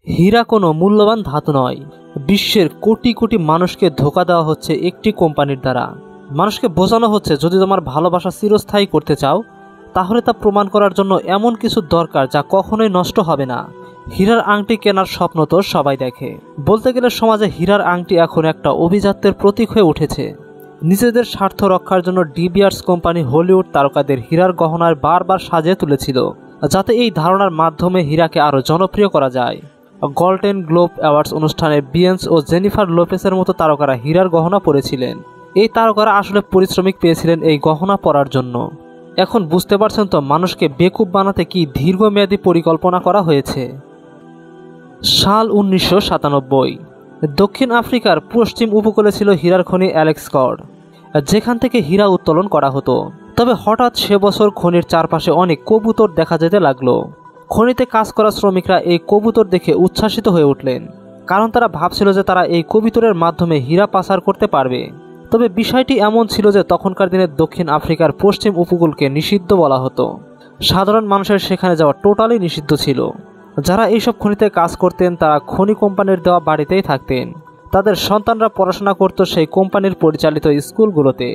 হীরা কোনো মূল্যবান ধাতু নয়। বিশ্বের কোটি কোটি মানুষকে ধোঁকা দেওয়া হচ্ছে একটি কোম্পানির দ্বারা। মানুষকে বোঝানো হচ্ছে যদি তোমার ভালোবাসা চিরস্থায়ী করতে চাও তাহলে তা প্রমাণ করার জন্য এমন কিছু দরকার যা কখনোই নষ্ট হবে না। হীরার আংটি কেনার স্বপ্ন তো সবাই দেখে। বলতে গেলে সমাজে হীরার আংটি এখন একটা অভিজাত্যের প্রতীক হয়ে উঠেছে। নিজেদের স্বার্থ রক্ষার জন্য ডিবিয়ার্স কোম্পানি হলিউড তারকাদের হীরার গহনায় বারবার সাজিয়ে তুলেছিল, যাতে এই ধারণার মাধ্যমে হীরাকে আরও জনপ্রিয় করা যায়। গোল্ডেন গ্লোব অ্যাওয়ার্ডস অনুষ্ঠানে বিয়েন্স ও জেনিফার লোপেসের মতো তারকারা হীরার গহনা পরেছিলেন। এই তারকারা আসলে পারিশ্রমিক পেয়েছিলেন এই গহনা পরার জন্য। এখন বুঝতে পারছেন তো মানুষকে বেকুব বানাতে কি দীর্ঘমেয়াদী পরিকল্পনা করা হয়েছে। সাল 1997। দক্ষিণ আফ্রিকার পশ্চিম উপকূলে ছিল হীরার খনি অ্যালেক্স কর্ড, যেখান থেকে হীরা উত্তোলন করা হতো। তবে হঠাৎ সে বছর খনির চারপাশে অনেক কবুতর দেখা যেতে লাগলো। খনিতে কাজ করা শ্রমিকরা এই কবুতর দেখে উচ্ছ্বাসিত হয়ে উঠলেন, কারণ তারা ভাবছিল যে তারা এই কবুতরের মাধ্যমে হীরা পাচার করতে পারবে। তবে বিষয়টি এমন ছিল যে তখনকার দিনে দক্ষিণ আফ্রিকার পশ্চিম উপকূলকে নিষিদ্ধ বলা হতো। সাধারণ মানুষের সেখানে যাওয়া টোটালি নিষিদ্ধ ছিল। যারা এইসব খনিতে কাজ করতেন তারা খনি কোম্পানির দেওয়া বাড়িতেই থাকতেন। তাদের সন্তানরা পড়াশোনা করত সেই কোম্পানির পরিচালিত স্কুলগুলোতে।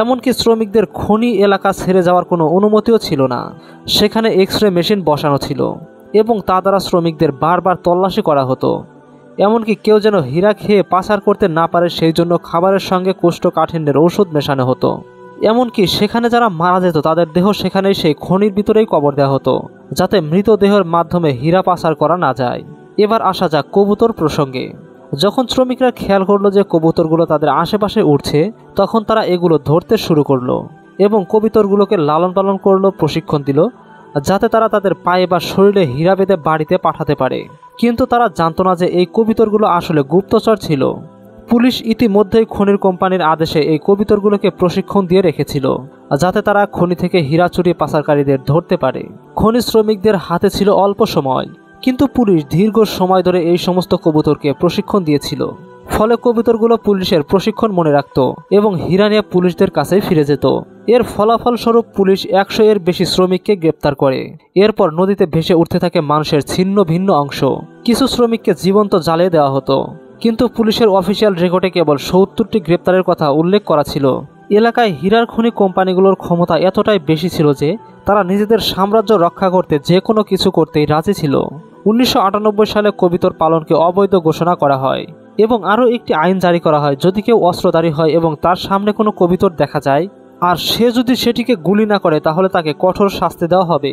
এমনকি শ্রমিকদের খনি এলাকা ছেড়ে যাওয়ার কোনো অনুমতিও ছিল না। সেখানে এক্স-রে মেশিন বসানো ছিল এবং তা দ্বারা শ্রমিকদের বারবার তল্লাশি করা হতো। এমনকি কেউ যেন হীরা খেয়ে পাচার করতে না পারে সেই জন্য খাবারের সঙ্গে কোষ্ঠকাঠিন্যের ঔষধ মেশানো হতো। এমনকি সেখানে যারা মারা যেত তাদের দেহ সেখানেই সেই খনির ভিতরেই কবর দেওয়া হতো, যাতে মৃতদেহের মাধ্যমে হীরা পাচার করা না যায়। এবার আসা যাক কবুতর প্রসঙ্গে। যখন শ্রমিকরা খেয়াল করলো যে কবুতরগুলো তাদের আশেপাশে উঠছে, তখন তারা এগুলো ধরতে শুরু করলো এবং কবুতরগুলোকে লালন পালন করলো, প্রশিক্ষণ দিল যাতে তারা তাদের পায়ে বা শরীরে হীরা বেঁধে বাড়িতে পাঠাতে পারে। কিন্তু তারা জানতো না যে এই কবুতরগুলো আসলে গুপ্তচর ছিল। পুলিশ ইতিমধ্যেই খনির কোম্পানির আদেশে এই কবুতরগুলোকে প্রশিক্ষণ দিয়ে রেখেছিল, যাতে তারা খনি থেকে হীরা চুরি পাচারকারীদের ধরতে পারে। খনি শ্রমিকদের হাতে ছিল অল্প সময়, কিন্তু পুলিশ দীর্ঘ সময় ধরে এই সমস্ত কবুতরকে প্রশিক্ষণ দিয়েছিল। ফলে কবুতরগুলো পুলিশের প্রশিক্ষণ মনে রাখত এবং হীরা নিয়ে পুলিশদের কাছে ফিরে যেত। এর ফলাফল স্বরূপ পুলিশ 100 এর বেশি শ্রমিককে গ্রেপ্তার করে। এরপর নদীতে ভেসে উঠতে থাকে মানুষের ছিন্ন ভিন্ন অংশ। কিছু শ্রমিককে জীবন্ত জ্বালিয়ে দেওয়া হতো, কিন্তু পুলিশের অফিসিয়াল রেকর্ডে কেবল 70টি গ্রেপ্তারের কথা উল্লেখ করা ছিল। এলাকায় হীরার খনি কোম্পানিগুলোর ক্ষমতা এতটাই বেশি ছিল যে তারা নিজেদের সাম্রাজ্য রক্ষা করতে যে কোনো কিছু করতেই রাজি ছিল। 1998 সালে কবুতর পালনকে অবৈধ ঘোষণা করা হয় এবং আরও একটি আইন জারি করা হয়, যদি কেউ অস্ত্রধারী হয় এবং তার সামনে কোনো কবুতর দেখা যায় আর সে যদি সেটিকে গুলি না করে তাহলে তাকে কঠোর শাস্তি দেওয়া হবে।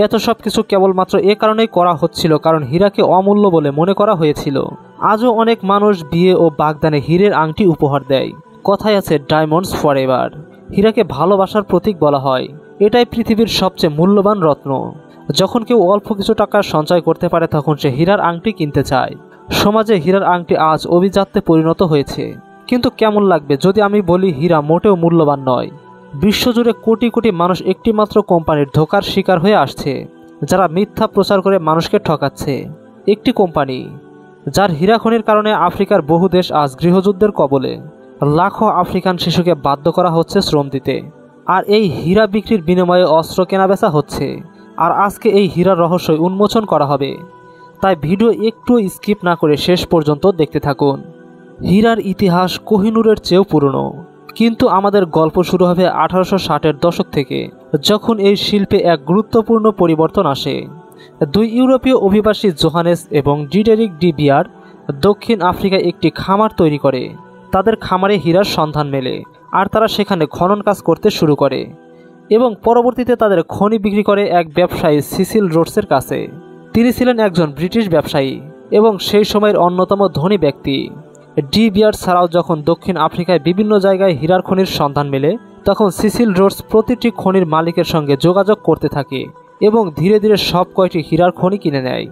এত সব কিছু কেবলমাত্র এ কারণেই করা হচ্ছিল কারণ হীরাকে অমূল্য বলে মনে করা হয়েছিল। আজও অনেক মানুষ বিয়ে ও বাগদানে হীরের আংটি উপহার দেয়। কথায় আছে ডায়মন্ডস ফর এভার। হীরাকে ভালোবাসার প্রতীক বলা হয়। এটাই পৃথিবীর সবচেয়ে মূল্যবান রত্ন। যখন কেউ অল্প কিছু টাকা সঞ্চয় করতে পারে তখন সে হীরার আংটি কিনতে চায়। সমাজে হীরার আংটি আজ অভিজাত্যে পরিণত হয়েছে। কিন্তু কেমন লাগবে যদি আমি বলি হীরা মোটেও মূল্যবান নয়। বিশ্বজুড়ে কোটি কোটি মানুষ একটিমাত্র কোম্পানির ধোঁকার শিকার হয়ে আসছে, যারা মিথ্যা প্রচার করে মানুষকে ঠকাচ্ছে। একটি কোম্পানি যার হীরা খনির কারণে আফ্রিকার বহু দেশ আজ গৃহযুদ্ধের কবলে। লাখো আফ্রিকান শিশুকে বাধ্য করা হচ্ছে শ্রম দিতে, আর এই হীরা বিক্রির বিনিময়ে অস্ত্র কেনাবেচা হচ্ছে। আর আজকে এই হীরার রহস্যই উন্মোচন করা হবে, তাই ভিডিও একটু স্কিপ না করে শেষ পর্যন্ত দেখতে থাকুন। হীরার ইতিহাস কোহিনূরের চেয়েও পুরনো, কিন্তু আমাদের গল্প শুরু হবে 1860-এর দশক থেকে, যখন এই শিল্পে এক গুরুত্বপূর্ণ পরিবর্তন আসে। দুই ইউরোপীয় অভিবাসী জোহানেস এবং ডিডেরিক ডি বিয়ার দক্ষিণ আফ্রিকায় একটি খামার তৈরি করে। তাদের খামারে হীরার সন্ধান মেলে আর তারা সেখানে খনন কাজ করতে শুরু করে এবং পরবর্তীতে তাদের খনি বিক্রি করে এক ব্যবসায়ী সিসিল রোডসের কাছে। তিনি ছিলেন একজন ব্রিটিশ ব্যবসায়ী এবং সেই সময়ের অন্যতম ধনী ব্যক্তি। ডি বিয়ার ছাড়াও যখন দক্ষিণ আফ্রিকায় বিভিন্ন জায়গায় হীরার খনির সন্ধান মেলে তখন সিসিল রোডস প্রতিটি খনির মালিকের সঙ্গে যোগাযোগ করতে থাকে এবং ধীরে ধীরে সব কয়টি হীরার খনি কিনে নেয়।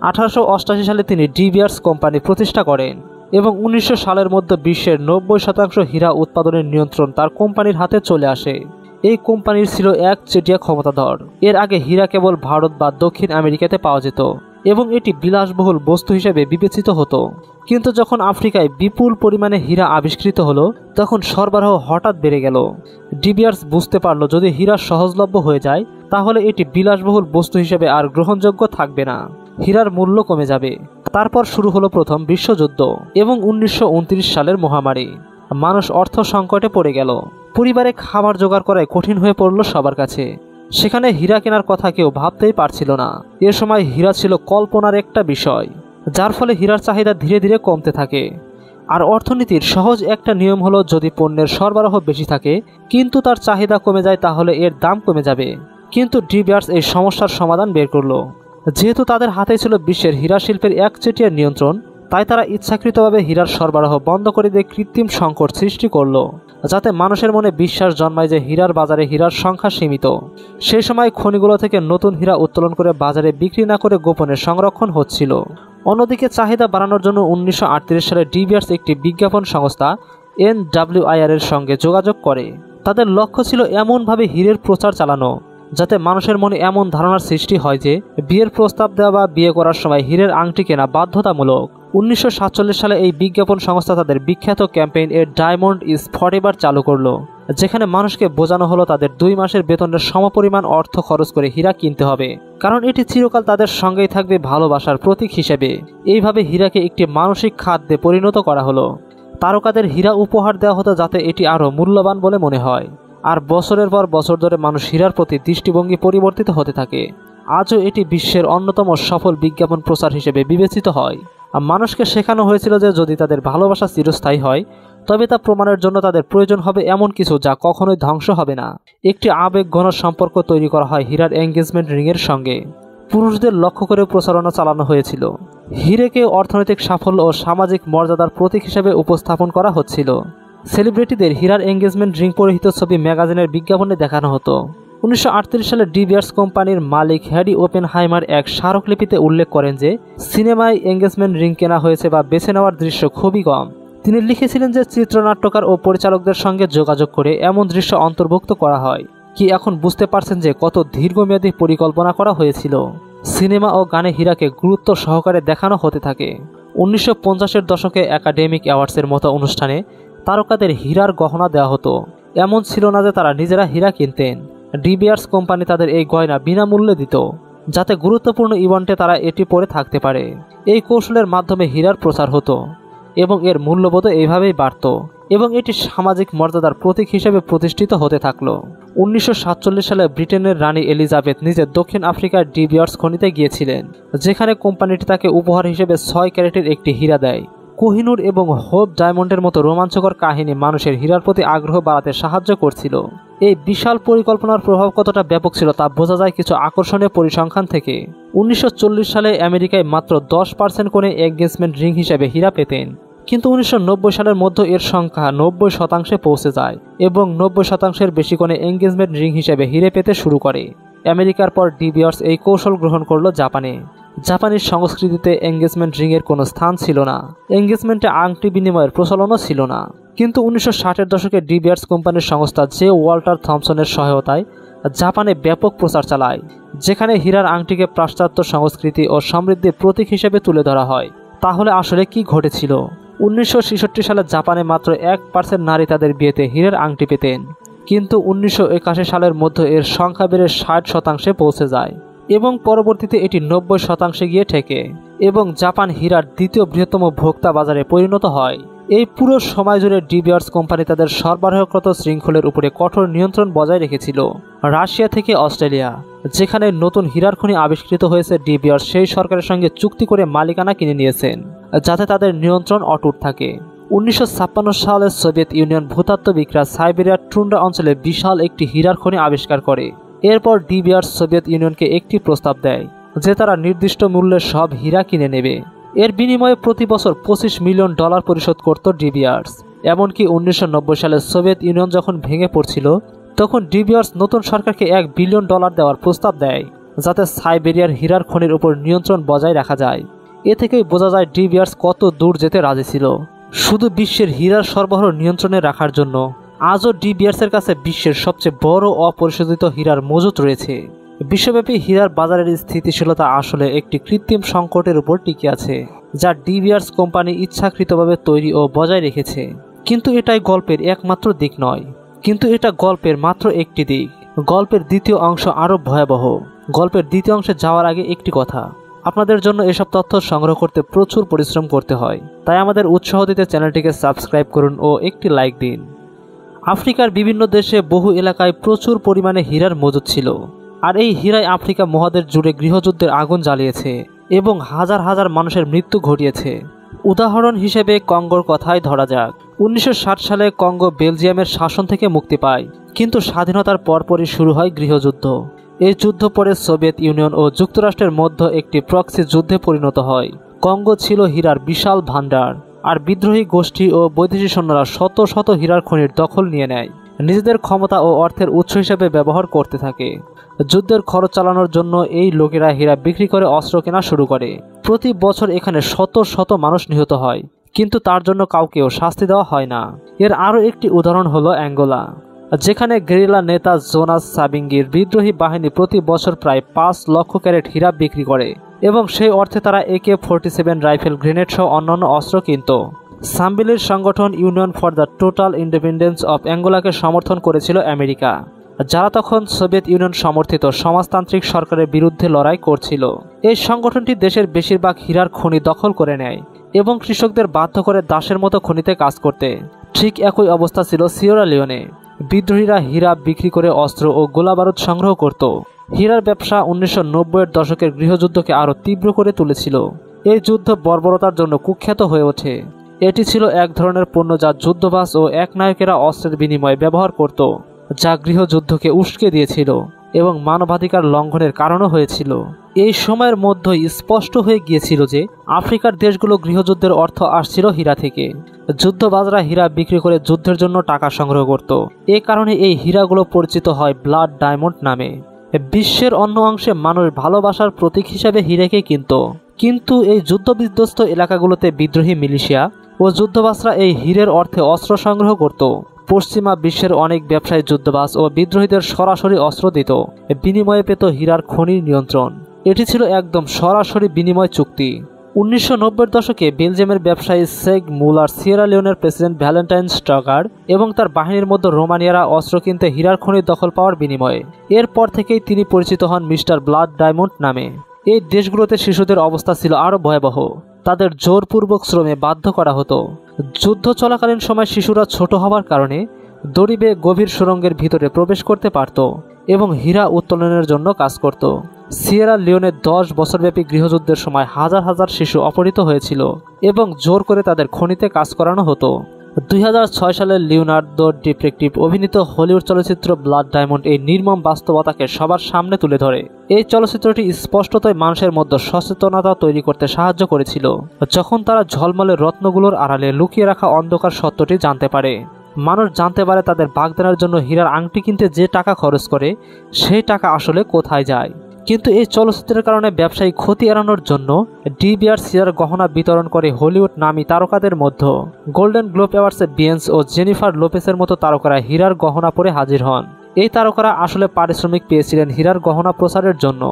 1888 সালে তিনি ডি বিয়ার্স কোম্পানি প্রতিষ্ঠা করেন এবং 1900 সালের মধ্যে বিশ্বের 90% হীরা উৎপাদনের নিয়ন্ত্রণ তার কোম্পানির হাতে চলে আসে। এই কোম্পানির ছিল একচেটিয়া ক্ষমতাধর। এর আগে হীরা কেবল ভারত বা দক্ষিণ আমেরিকাতে পাওয়া যেত এবং এটি বিলাসবহুল বস্তু হিসেবে বিবেচিত হতো। কিন্তু যখন আফ্রিকায় বিপুল পরিমাণে হীরা আবিষ্কৃত হলো তখন সরবরাহ হঠাৎ বেড়ে গেল। ডি বিয়ার্স বুঝতে পারল যদি হীরা সহজলভ্য হয়ে যায় তাহলে এটি বিলাসবহুল বস্তু হিসেবে আর গ্রহণযোগ্য থাকবে না। হীরার মূল্য কমে যাবে। তারপর শুরু হলো প্রথম বিশ্বযুদ্ধ এবং 1929 সালের মহামারী। মানুষ অর্থ সংকটে পড়ে গেল। পরিবারে খাবার জোগাড় করাই কঠিন হয়ে পড়ল সবার কাছে। সেখানে হীরা কেনার কথা কেউ ভাবতেই পারছিল না। এ সময় হীরা ছিল কল্পনার একটা বিষয়, যার ফলে হীরার চাহিদা ধীরে ধীরে কমতে থাকে। আর অর্থনীতির সহজ একটা নিয়ম হলো, যদি পণ্যের সরবরাহ বেশি থাকে কিন্তু তার চাহিদা কমে যায় তাহলে এর দাম কমে যাবে। কিন্তু ডি বিয়ার্স এই সমস্যার সমাধান বের করলো। যেহেতু তাদের হাতে ছিল বিশ্বের হীরা শিল্পের একচেটিয়া নিয়ন্ত্রণ, তাই তারা ইচ্ছাকৃতভাবে হীরার সরবরাহ বন্ধ করে দিয়ে কৃত্রিম সংকট সৃষ্টি করলো, যাতে মানুষের মনে বিশ্বাস জন্মায় যে হীরার বাজারে হীরার সংখ্যা সীমিত। সেই সময় খনিগুলো থেকে নতুন হীরা উত্তোলন করে বাজারে বিক্রি না করে গোপনে সংরক্ষণ হচ্ছিল। অন্যদিকে চাহিদা বাড়ানোর জন্য 1938 সালে ডি বিয়ার্স একটি বিজ্ঞাপন সংস্থা NWIR এর সঙ্গে যোগাযোগ করে। তাদের লক্ষ্য ছিল এমনভাবে হীরের প্রচার চালানো যাতে মানুষের মনে এমন ধারণার সৃষ্টি হয় যে বিয়ের প্রস্তাব দেওয়া বা বিয়ে করার সময় হীরের আংটি কেনা বাধ্যতামূলক। 1947 সালে এই বিজ্ঞাপন সংস্থা তাদের বিখ্যাত campaign a diamond is forever চালু করলো, যেখানে মানুষকে বোঝানো হলো তাদের 2 মাসের বেতনের সমপরিমাণ অর্থ খরচ করে হীরা কিনতে হবে, কারণ এটি চিরকাল তাদের সঙ্গেই থাকবে ভালোবাসার প্রতীক হিসেবে। এইভাবে হীরাকে একটি মানসিক খাদ্যে পরিণত করা হলো। তারকাদের হীরা উপহার দেওয়া হতো যাতে এটি আরও মূল্যবান বলে মনে হয়। আর বছরের পর বছর ধরে মানুষ হীরার প্রতি দৃষ্টিভঙ্গি পরিবর্তিত হতে থাকে। আজও এটি বিশ্বের অন্যতম সফল বিজ্ঞাপন প্রচার হিসেবে বিবেচিত হয়। আর মানুষকে শেখানো হয়েছিল যে যদি তাদের ভালোবাসা চিরস্থায়ী হয় তবে তা প্রমাণের জন্য তাদের প্রয়োজন হবে এমন কিছু যা কখনোই ধ্বংস হবে না। একটি আবেগঘন সম্পর্ক তৈরি করা হয় হীরার এঙ্গেজমেন্ট রিংয়ের সঙ্গে। পুরুষদের লক্ষ্য করে প্রচারণা চালানো হয়েছিল। হীরেকে অর্থনৈতিক সাফল্য ও সামাজিক মর্যাদার প্রতীক হিসেবে উপস্থাপন করা হচ্ছিল। সেলিব্রিটিদের হীরার এঙ্গেজমেন্ট রিং পরিহিত ছবি ম্যাগাজিনের বিজ্ঞাপনে দেখানো হতো। 1938 সালে ডি বিয়ার্স কোম্পানির মালিক হ্যারি ওপেনহাইমার এক স্মারকলিপিতে উল্লেখ করেন যে সিনেমায় এঙ্গেজমেন্ট রিং কেনা হয়েছে বা বেছে নেওয়ার দৃশ্য খুবই কম। তিনি লিখেছিলেন যে চিত্রনাট্যকার ও পরিচালকদের সঙ্গে যোগাযোগ করে এমন দৃশ্য অন্তর্ভুক্ত করা হয়। কি এখন বুঝতে পারছেন যে কত দীর্ঘমেয়াদী পরিকল্পনা করা হয়েছিল? সিনেমা ও গানে হীরাকে গুরুত্ব সহকারে দেখানো হতে থাকে। 1950-এর দশকে একাডেমিক অ্যাওয়ার্ডসের মতো অনুষ্ঠানে তারকাদের হীরার গহনা দেওয়া হতো। এমন ছিল না যে তারা নিজেরা হীরা কিনতেন। ডি বিয়ার্স কোম্পানি তাদের এই গয়না বিনামূল্যে দিত, যাতে গুরুত্বপূর্ণ ইভেন্টে তারা এটি পরে থাকতে পারে। এই কৌশলের মাধ্যমে হীরার প্রচার হতো এবং এর মূল্যবোধ এইভাবেই বাড়ত এবং এটি সামাজিক মর্যাদার প্রতীক হিসেবে প্রতিষ্ঠিত হতে থাকলো। 1947 সালে ব্রিটেনের রানী এলিজাবেথ নিজে দক্ষিণ আফ্রিকার ডি বিয়ার্স খনিতে গিয়েছিলেন, যেখানে কোম্পানিটি তাকে উপহার হিসেবে 6 ক্যারেটের একটি হীরা দেয়। কোহিনূর এবং হোপ ডায়মন্ডের মতো রোমাঞ্চকর কাহিনী মানুষের হীরার প্রতি আগ্রহ বাড়াতে সাহায্য করছিল। এই বিশাল পরিকল্পনার প্রভাব কতটা ব্যাপক ছিল তা বোঝা যায় কিছু আকর্ষণীয় পরিসংখ্যান থেকে। 1940 সালে আমেরিকায় মাত্র 10% কোণে এঙ্গেজমেন্ট রিং হিসেবে হীরা পেতেন, কিন্তু 1990 সালের মধ্যে এর সংখ্যা 90% পৌঁছে যায় এবং 90%-এর বেশি কোণে এঙ্গেজমেন্ট রিং হিসেবে হীরে পেতে শুরু করে। আমেরিকার পর ডি বিয়ার্স এই কৌশল গ্রহণ করলো জাপানে। জাপানিজ সংস্কৃতিতে এঙ্গেজমেন্ট রিংয়ের কোনো স্থান ছিল না। এঙ্গেজমেন্টে আংটি বিনিময়ের প্রচলনও ছিল না। কিন্তু 1960-এর দশকে ডি বিয়ার্স কোম্পানির সংস্থা জে ওয়াল্টার থমসনের সহায়তায় জাপানে ব্যাপক প্রচার চালায়, যেখানে হীরার আংটিকে পাশ্চাত্য সংস্কৃতি ও সমৃদ্ধির প্রতীক হিসেবে তুলে ধরা হয়। তাহলে আসলে কি ঘটেছিল? 1966 সালে জাপানে মাত্র 1% নারী তাদের বিয়েতে হীরের আংটি পেতেন, কিন্তু 1981 সালের মধ্যে এর সংখ্যা বেড়ে 60% পৌঁছে যায় এবং পরবর্তীতে এটি 90% গিয়ে ঠেকে এবং জাপান হীরার দ্বিতীয় বৃহত্তম ভোক্তা বাজারে পরিণত হয়। এই পুরো সময় জুড়ে ডি বিয়ার্স কোম্পানি তাদের সরবরাহকৃত শৃঙ্খলের উপরে কঠোর নিয়ন্ত্রণ বজায় রেখেছিল। রাশিয়া থেকে অস্ট্রেলিয়া, যেখানে নতুন হীরার খনি আবিষ্কৃত হয়েছে, ডি বিয়ার্স সেই সরকারের সঙ্গে চুক্তি করে মালিকানা কিনে নিয়েছেন, যাতে তাদের নিয়ন্ত্রণ অটুট থাকে। 1956 সালে সোভিয়েত ইউনিয়ন ভূতাত্ত্ববিদরা সাইবেরিয়ার টুন্ড্রা অঞ্চলে বিশাল একটি হীরার খনি আবিষ্কার করে। এরপর ডি বিয়ার্স সোভিয়েত ইউনিয়নকে একটি প্রস্তাব দেয় যে তারা নির্দিষ্ট মূল্যে সব হীরা কিনে নেবে। এর বিনিময়ে প্রতি বছর $25 মিলিয়ন পরিশোধ করত ডি বিয়ার্স। এমনকি 1990 সালে সোভিয়েত ইউনিয়ন যখন ভেঙে পড়ছিল, তখন ডি বিয়ার্স নতুন সরকারকে $1 বিলিয়ন দেওয়ার প্রস্তাব দেয়, যাতে সাইবেরিয়ার হীরার খনির উপর নিয়ন্ত্রণ বজায় রাখা যায়। এ থেকেই বোঝা যায় ডি বিয়ার্স কত দূর যেতে রাজি ছিল শুধু বিশ্বের হীরার সরবরাহ নিয়ন্ত্রণে রাখার জন্য। আজও ডি বিয়ার্সের কাছে বিশ্বের সবচেয়ে বড় অপরিশোধিত হীরার মজুত রয়েছে। বিশ্বব্যাপী হীরার বাজারের স্থিতিশীলতা আসলে একটি কৃত্রিম সংকটের উপর টিকে আছে, যা ডি বিয়ার্স কোম্পানি ইচ্ছাকৃতভাবে তৈরি ও বজায় রেখেছে। কিন্তু এটাই গল্পের একমাত্র দিক নয়, কিন্তু এটা গল্পের মাত্র একটি দিক। গল্পের দ্বিতীয় অংশ আরও ভয়াবহ। গল্পের দ্বিতীয় অংশে যাওয়ার আগে একটি কথা, আপনাদের জন্য এসব তথ্য সংগ্রহ করতে প্রচুর পরিশ্রম করতে হয়, তাই আমাদের উৎসাহ দিতে চ্যানেলটিকে সাবস্ক্রাইব করুন ও একটি লাইক দিন। আফ্রিকার বিভিন্ন দেশে বহু এলাকায় প্রচুর পরিমাণে হীরার মজুদ ছিল, আর এই হীরাই আফ্রিকা মহাদেশ জুড়ে গৃহযুদ্ধের আগুন জ্বালিয়েছে এবং হাজার হাজার মানুষের মৃত্যু ঘটিয়েছে। উদাহরণ হিসেবে কঙ্গোর কথাই ধরা যাক। 1960 সালে কঙ্গো বেলজিয়ামের শাসন থেকে মুক্তি পায়, কিন্তু স্বাধীনতার পরপরই শুরু হয় গৃহযুদ্ধ। এই যুদ্ধ পরে সোভিয়েত ইউনিয়ন ও যুক্তরাষ্ট্রের মধ্যে একটি প্রক্সি যুদ্ধে পরিণত হয়। কঙ্গো ছিল হীরার বিশাল ভাণ্ডার, আর বিদ্রোহী গোষ্ঠী ও বৈদেশিক সৈন্যরা শত শত হীরার খনির দখল নিয়ে নেয়, নিজেদের ক্ষমতা ও অর্থের উৎস হিসেবে ব্যবহার করতে থাকে। যুদ্ধের খরচ চালানোর জন্য এই লোকেরা হীরা বিক্রি করে অস্ত্র কেনা শুরু করে। প্রতি বছর এখানে শত শত মানুষ নিহত হয়, কিন্তু তার জন্য কাউকেও শাস্তি দেওয়া হয় না। এর আরও একটি উদাহরণ হলো অ্যাঙ্গোলা, যেখানে গেরিলা নেতা জোনাস সাবিঙ্গির বিদ্রোহী বাহিনী প্রতি বছর প্রায় 5 লক্ষ ক্যারেট হীরা বিক্রি করে এবং সেই অর্থে তারা AK-47 রাইফেল, গ্রেনেড সহ অন্যান্য অস্ত্র কিনত। সাম্বিলির সংগঠন union for the total independence of অ্যাঙ্গোলাকে সমর্থন করেছিল আমেরিকা, যারা তখন সোভিয়েত ইউনিয়ন সমর্থিত সমাজতান্ত্রিক সরকারের বিরুদ্ধে লড়াই করছিল। এই সংগঠনটি দেশের বেশিরভাগ হীরার খনি দখল করে নেয় এবং কৃষকদের বাধ্য করে দাসের মতো খনিতে কাজ করতে। ঠিক একই অবস্থা ছিল সিয়েরা লিওনে। বিদ্রোহীরা হীরা বিক্রি করে অস্ত্র ও গোলাবারুদ সংগ্রহ করত। হীরার ব্যবসা 1990-এর দশকের গৃহযুদ্ধকে আরও তীব্র করে তুলেছিল। এই যুদ্ধ বর্বরতার জন্য কুখ্যাত হয়ে ওঠে। এটি ছিল এক ধরনের পণ্য যা যুদ্ধবাজ ও একনায়কেরা অস্ত্রের বিনিময়ে ব্যবহার করত, যা গৃহযুদ্ধকে উস্কে দিয়েছিল এবং মানবাধিকার লঙ্ঘনের কারণও হয়েছিল। এই সময়ের মধ্যেই স্পষ্ট হয়ে গিয়েছিল যে আফ্রিকার দেশগুলো গৃহযুদ্ধের অর্থ আসছিল হীরা থেকে। যুদ্ধবাজরা হীরা বিক্রি করে যুদ্ধের জন্য টাকা সংগ্রহ করত। এ কারণে এই হীরাগুলো পরিচিত হয় ব্লাড ডায়মন্ড নামে। বিশ্বের অন্য অংশে মানুষ ভালোবাসার প্রতীক হিসেবে হীরাকে কিনত, কিন্তু এই যুদ্ধবিধ্বস্ত এলাকাগুলোতে বিদ্রোহী মিলিশিয়া ও যুদ্ধবাজরা এই হীরের অর্থে অস্ত্র সংগ্রহ করত। পশ্চিমা বিশ্বের অনেক ব্যবসায়ী যুদ্ধবাজ ও বিদ্রোহীদের সরাসরি অস্ত্র দিত, বিনিময়ে পেত হীরার খনির নিয়ন্ত্রণ। এটি ছিল একদম সরাসরি বিনিময় চুক্তি। 1990-এর দশকে বেলজিয়ামের ব্যবসায়ী সেগ মুলার সিয়েরা লিওনের প্রেসিডেন্ট ভ্যালেন্টাইন স্টগার এবং তার বাহিনীর মধ্যে রোমানিয়ারা অস্ত্র কিনতে হীরার খনির দখল পাওয়ার বিনিময়ে। এরপর থেকেই তিনি পরিচিত হন মিস্টার ব্লাড ডায়মন্ড নামে। এই দেশগুলোতে শিশুদের অবস্থা ছিল আরও ভয়াবহ। তাদের জোরপূর্বক শ্রমে বাধ্য করা হতো। যুদ্ধ চলাকালীন সময় শিশুরা ছোট হওয়ার কারণে দড়ি বেয়ে গভীর সুড়ঙ্গের ভিতরে প্রবেশ করতে পারত এবং হীরা উত্তোলনের জন্য কাজ করত। সিয়েরা লিওনে 10 বছরব্যাপী গৃহযুদ্ধের সময় হাজার হাজার শিশু অপহৃত হয়েছিল এবং জোর করে তাদের খনিতে কাজ করানো হতো। 2006 সালে লিওনার্দো ডিক্যাপ্রিও অভিনীত হলিউড চলচ্চিত্র ব্লাড ডায়মন্ড এই নির্মম বাস্তবতাকে সবার সামনে তুলে ধরে। এই চলচ্চিত্রটি স্পষ্টতই মানুষের মধ্যে সচেতনতা তৈরি করতে সাহায্য করেছিল, যখন তারা ঝলমলে রত্নগুলোর আড়ালে লুকিয়ে রাখা অন্ধকার সত্যটি জানতে পারে। মানুষ জানতে পারে তাদের বাগদানের জন্য হীরার আংটি কিনতে যে টাকা খরচ করে সেই টাকা আসলে কোথায় যায়। কিন্তু এই চলচ্চিত্রের কারণে ব্যবসায়ী ক্ষতি এড়ানোর জন্য ডিবিআর হীরার গহনা বিতরণ করে হলিউড নামী তারকাদের মধ্যে। গোল্ডেন গ্লোব অ্যাওয়ার্ডসে বিয়েন্স ও জেনিফার লোপেসের মতো তারকারা হীরার গহনা পরে হাজির হন। এই তারকারা আসলে পারিশ্রমিক পেয়েছিলেন হীরার গহনা প্রচারের জন্য,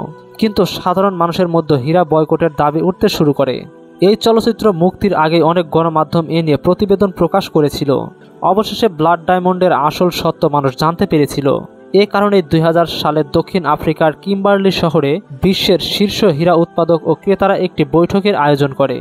কিন্তু সাধারণ মানুষের মধ্যে হীরা বয়কটের দাবি উঠতে শুরু করে। এই চলচ্চিত্র মুক্তির আগে অনেক গণমাধ্যম এ নিয়ে প্রতিবেদন প্রকাশ করেছিল। অবশেষে ব্লাড ডায়মন্ডের আসল সত্য মানুষ জানতে পেরেছিল। এ কারণে 2000 সালে দক্ষিণ আফ্রিকার কিম্বারলি শহরে বিশ্বের শীর্ষ হীরা উৎপাদক ও ক্রেতারা একটি বৈঠকের আয়োজন করে।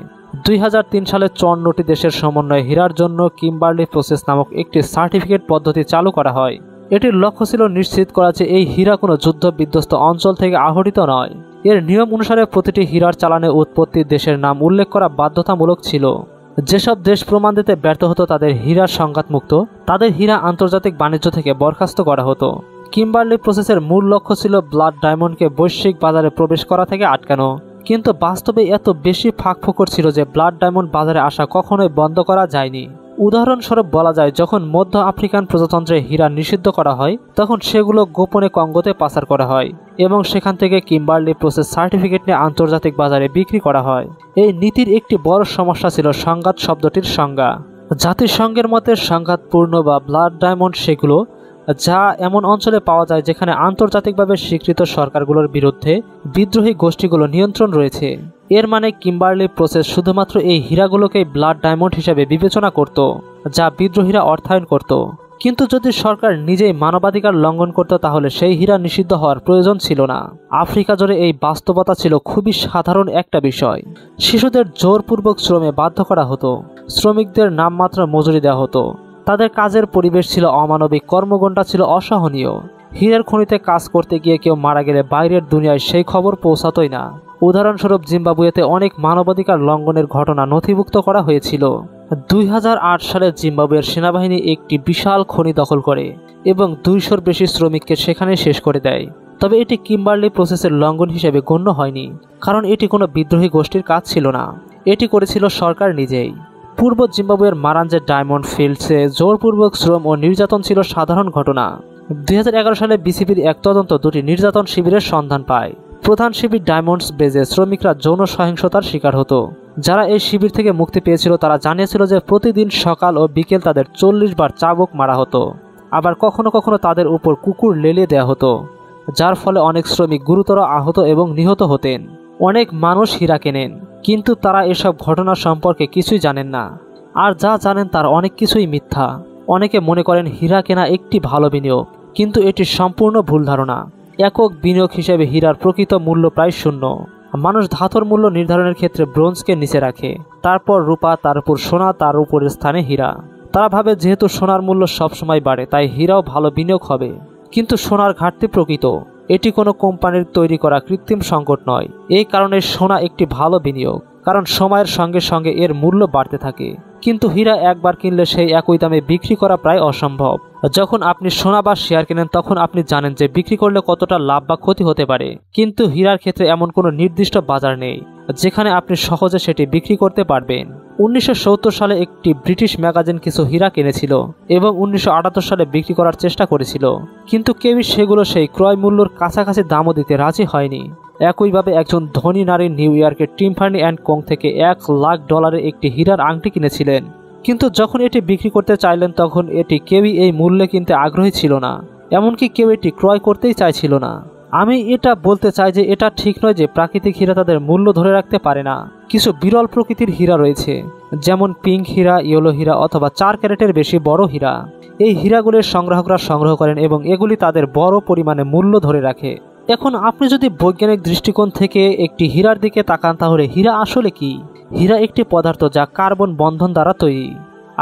2003 সালে 54টি দেশের সমন্বয়ে হীরার জন্য কিম্বারলি প্রসেস নামক একটি সার্টিফিকেট পদ্ধতি চালু করা হয়। এটির লক্ষ্য ছিল নিশ্চিত করা যে এই হীরা কোনো যুদ্ধ বিধ্বস্ত অঞ্চল থেকে আহরিত নয়। এর নিয়ম অনুসারে প্রতিটি হীরার চালানে উৎপত্তি দেশের নাম উল্লেখ করা বাধ্যতামূলক ছিল। যেসব দেশ প্রমাণ দিতে ব্যর্থ হতো তাদের হীরার সংঘাতমুক্ত, তাদের হীরা আন্তর্জাতিক বাণিজ্য থেকে বরখাস্ত করা হতো। কিম্বারলি প্রসেসের মূল লক্ষ্য ছিল ব্লাড ডায়মন্ডকে বৈশ্বিক বাজারে প্রবেশ করা থেকে আটকানো, কিন্তু বাস্তবে এত বেশি ফাঁকফোকর ছিল যে ব্লাড ডায়মন্ড বাজারে আসা কখনোই বন্ধ করা যায়নি। উদাহরণস্বরূপ বলা যায়, যখন মধ্য আফ্রিকান প্রজাতন্ত্রে হীরা নিষিদ্ধ করা হয় তখন সেগুলো গোপনে কঙ্গোতে পাচার করা হয় এবং সেখান থেকে কিম্বারলি প্রসেস সার্টিফিকেট নিয়ে আন্তর্জাতিক বাজারে বিক্রি করা হয়। এই নীতির একটি বড় সমস্যা ছিল সংঘাত শব্দটির সংজ্ঞা। জাতিসংঘের মতে সংঘাতপূর্ণ বা ব্লাড ডায়মন্ড সেগুলো যা এমন অঞ্চলে পাওয়া যায় যেখানে আন্তর্জাতিকভাবে স্বীকৃত সরকারগুলোর বিরুদ্ধে বিদ্রোহী গোষ্ঠীগুলো নিয়ন্ত্রণ রয়েছে। এর মানে কিম্বারলি প্রসেস শুধুমাত্র এই হীরাগুলোকেই ব্লাড ডায়মন্ড হিসেবে বিবেচনা করত, যা বিদ্রোহীরা অর্থায়ন করত। কিন্তু যদি সরকার নিজেই মানবাধিকার লঙ্ঘন করত তাহলে সেই হীরা নিষিদ্ধ হওয়ার প্রয়োজন ছিল না। আফ্রিকা জুড়ে এই বাস্তবতা ছিল খুবই সাধারণ একটা বিষয়। শিশুদের জোরপূর্বক শ্রমে বাধ্য করা হতো, শ্রমিকদের নামমাত্র মজুরি দেওয়া হতো, তাদের কাজের পরিবেশ ছিল অমানবিক, কর্মঘণ্টা ছিল অসহনীয়। হীরার খনিতে কাজ করতে গিয়ে কেউ মারা গেলে বাইরের দুনিয়ায় সেই খবর পৌঁছাতই না। উদাহরণস্বরূপ জিম্বাবুয়েতে অনেক মানবাধিকার লঙ্ঘনের ঘটনা নথিভুক্ত করা হয়েছিল। 2008 সালে জিম্বাবুয়ের সেনাবাহিনী একটি বিশাল খনি দখল করে এবং 200-র বেশি শ্রমিককে সেখানে শেষ করে দেয়। তবে এটি কিম্বারলি প্রসেসের লঙ্ঘন হিসেবে গণ্য হয়নি, কারণ এটি কোনো বিদ্রোহী গোষ্ঠীর কাজ ছিল না, এটি করেছিল সরকার নিজেই। পূর্ব জিম্বাবুয়ের মারাঞ্জে ডায়মন্ড ফিল্ডসে জোরপূর্বক শ্রম ও নির্যাতন ছিল সাধারণ ঘটনা। 2011 সালে বিসিবির এক তদন্ত 2টি নির্যাতন শিবিরের সন্ধান পায়। প্রধান শিবির ডায়মন্ডস বেজে শ্রমিকরা যৌন সহিংসতার শিকার হতো। যারা এই শিবির থেকে মুক্তি পেয়েছিল তারা জানিয়েছিল যে প্রতিদিন সকাল ও বিকেল তাদের 40 বার চাবুক মারা হতো। আবার কখনো কখনো তাদের উপর কুকুর লেলিয়ে দেওয়া হতো, যার ফলে অনেক শ্রমিক গুরুতর আহত এবং নিহত হতেন। অনেক মানুষ হীরা কেনেন, কিন্তু তারা এসব ঘটনা সম্পর্কে কিছুই জানেন না, আর যা জানেন তার অনেক কিছুই মিথ্যা। অনেকে মনে করেন হীরা কেনা একটি ভালো বিনিয়োগ, কিন্তু এটি সম্পূর্ণ ভুল ধারণা। একক বিনিয়োগ হিসেবে হীরার প্রকৃত মূল্য প্রায় শূন্য। মানুষ ধাতুর মূল্য নির্ধারণের ক্ষেত্রে ব্রোঞ্জকে নিচে রাখে, তারপর রূপা, তার উপর সোনা, তার উপরের স্থানে হীরা। তারা ভাবে যেহেতু সোনার মূল্য সবসময় বাড়ে তাই হীরাও ভালো বিনিয়োগ হবে। কিন্তু সোনার ঘাটতি প্রকৃত, এটি কোনো কোম্পানির তৈরি করা কৃত্রিম সংকট নয়। এই কারণে সোনা একটি ভালো বিনিয়োগ, কারণ সময়ের সঙ্গে সঙ্গে এর মূল্য বাড়তে থাকে। কিন্তু হীরা একবার কিনলে সেই একই দামে বিক্রি করা প্রায় অসম্ভব। যখন আপনি সোনা বা শেয়ার কেনেন তখন আপনি জানেন যে বিক্রি করলে কতটা লাভ বা ক্ষতি হতে পারে, কিন্তু হীরার ক্ষেত্রে এমন কোনো নির্দিষ্ট বাজার নেই যেখানে আপনি সহজে সেটি বিক্রি করতে পারবেন। 1970 সালে একটি ব্রিটিশ ম্যাগাজিন কিছু হীরা কিনেছিল এবং 1978 সালে বিক্রি করার চেষ্টা করেছিল, কিন্তু কেউই সেগুলো সেই ক্রয় মূল্যর কাছাকাছি দামও দিতে রাজি হয়নি। একইভাবে একজন ধনী নারী নিউ ইয়র্কের টিম্ফানি অ্যান্ড কোং থেকে $1 লাখ একটি হীরার আংটি কিনেছিলেন, কিন্তু যখন এটি বিক্রি করতে চাইলেন তখন এটি কেউই এই মূল্যে কিনতে আগ্রহী ছিল না, এমনকি কেউ এটি ক্রয় করতেই চাইছিল না। আমি এটা বলতে চাই যে এটা ঠিক নয় যে প্রাকৃতিক হীরা তাদের মূল্য ধরে রাখতে পারে না। কিছু বিরল প্রকৃতির হীরা রয়েছে, যেমন পিঙ্ক হীরা, ইয়েলো হীরা অথবা 4 ক্যারেটের বেশি বড় হীরা। এই হীরাগুলির সংগ্রাহকরা সংগ্রহ করেন এবং এগুলি তাদের বড় পরিমাণে মূল্য ধরে রাখে। এখন আপনি যদি বৈজ্ঞানিক দৃষ্টিকোণ থেকে একটি হীরার দিকে তাকান তাহলে হীরা আসলে কি? হীরা একটি পদার্থ যা কার্বন বন্ধন দ্বারা তৈরি,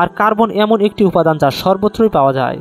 আর কার্বন এমন একটি উপাদান যা সর্বত্রই পাওয়া যায়।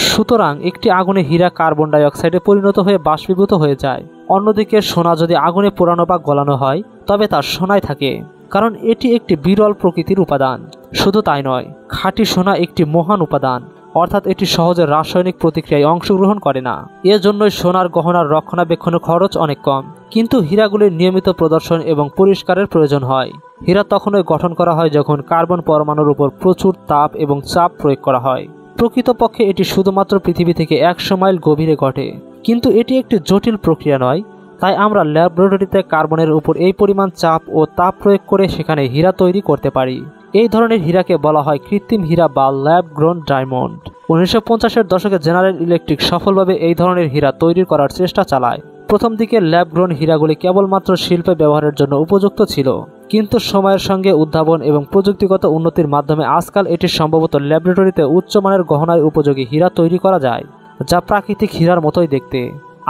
সুতরাং একটি আগুনে হীরা কার্বন ডাই অক্সাইডে পরিণত হয়ে বাষ্পীভূত হয়ে যায়। অন্যদিকে সোনা যদি আগুনে পোড়ানো বা গলানো হয় তবে তা সোনায় থাকে, কারণ এটি একটি বিরল প্রকৃতির উপাদান। শুধু তাই নয়, খাঁটি সোনা একটি মহান উপাদান, অর্থাৎ এটি সহজে রাসায়নিক প্রতিক্রিয়ায় অংশগ্রহণ করে না। এজন্যই সোনার গহনার রক্ষণাবেক্ষণের খরচ অনেক কম। কিন্তু হীরাগুলির নিয়মিত প্রদর্শন এবং পরিষ্কারের প্রয়োজন হয়। হীরা তখনই গঠন করা হয় যখন কার্বন পরমাণুর উপর প্রচুর তাপ এবং চাপ প্রয়োগ করা হয়। প্রকৃতপক্ষে এটি শুধুমাত্র পৃথিবী থেকে 100 মাইল গভীরে ঘটে, কিন্তু এটি একটি জটিল প্রক্রিয়া নয়। তাই আমরা ল্যাবরেটরিতে কার্বনের উপর এই পরিমাণ চাপ ও তাপ প্রয়োগ করে সেখানে হীরা তৈরি করতে পারি। এই ধরনের হীরাকে বলা হয় কৃত্রিম হীরা বা ল্যাব গ্রোন ডায়মন্ড। 1950-এর দশকে জেনারেল ইলেকট্রিক সফলভাবে এই ধরনের হীরা তৈরি করার চেষ্টা চালায়। প্রথম দিকে ল্যাব গ্রোন হীরাগুলি কেবলমাত্র শিল্পে ব্যবহারের জন্য উপযুক্ত ছিল, কিন্তু সময়ের সঙ্গে উদ্ভাবন এবং প্রযুক্তিগত উন্নতির মাধ্যমে আজকাল এটি সম্ভবত ল্যাবরেটরিতে উচ্চমানের গহনায় উপযোগী হীরা তৈরি করা যায়, যা প্রাকৃতিক হীরার মতোই দেখতে।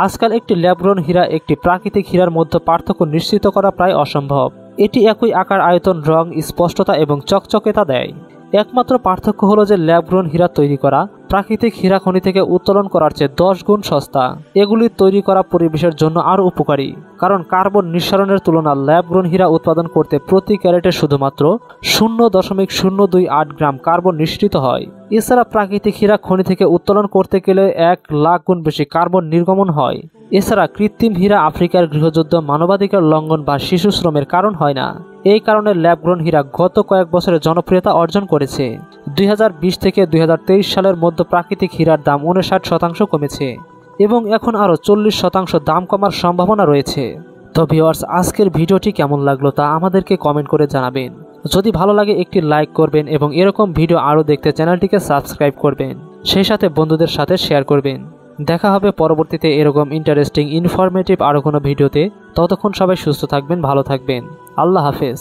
আজকাল একটি ল্যাব গ্রোন হীরা একটি প্রাকৃতিক হীরার মধ্যে পার্থক্য নিশ্চিত করা প্রায় অসম্ভব। এটি একই আকার, আয়তন, রং, স্পষ্টতা এবং চকচকেতা দেয়। একমাত্র পার্থক্য হলো যে ল্যাব গ্রোন হীরা তৈরি করা প্রাকৃতিক হীরা খনি থেকে উত্তোলন করার চেয়ে 10 গুণ সস্তা। এগুলি তৈরি করা পরিবেশের জন্য আরও উপকারী, কারণ কার্বন নিঃসরণের তুলনায় ল্যাব গ্রোন হীরা উৎপাদন করতে প্রতি ক্যারেটে শুধুমাত্র 0.028 গ্রাম কার্বন নিঃসৃত হয়। এছাড়া প্রাকৃতিক হীরা খনি থেকে উত্তোলন করতে গেলে 1 লাখ গুণ বেশি কার্বন নির্গমন হয়। এছাড়া কৃত্রিম হীরা আফ্রিকার গৃহযুদ্ধ, মানবাধিকার লঙ্ঘন বা শিশু শ্রমের কারণ হয় না। এই কারণে ল্যাব গ্রোন হীরা গত কয়েক বছরে জনপ্রিয়তা অর্জন করেছে। 2020 থেকে 2023 সালের মধ্যে প্রাকৃতিক হীরার দাম 59% কমেছে এবং এখন আরও 40% দাম কমার সম্ভাবনা রয়েছে। তো ভিউয়ার্স, আজকের ভিডিওটি কেমন লাগলো তা আমাদেরকে কমেন্ট করে জানাবেন। যদি ভালো লাগে একটি লাইক করবেন এবং এরকম ভিডিও আরও দেখতে চ্যানেলটিকে সাবস্ক্রাইব করবেন, সেই সাথে বন্ধুদের সাথে শেয়ার করবেন। দেখা হবে পরবর্তীতে এরকম ইন্টারেস্টিং, ইনফরমেটিভ আরও কোনো ভিডিওতে। ততক্ষণ সবাই সুস্থ থাকবেন, ভালো থাকবেন। আল্লাহ হাফেজ।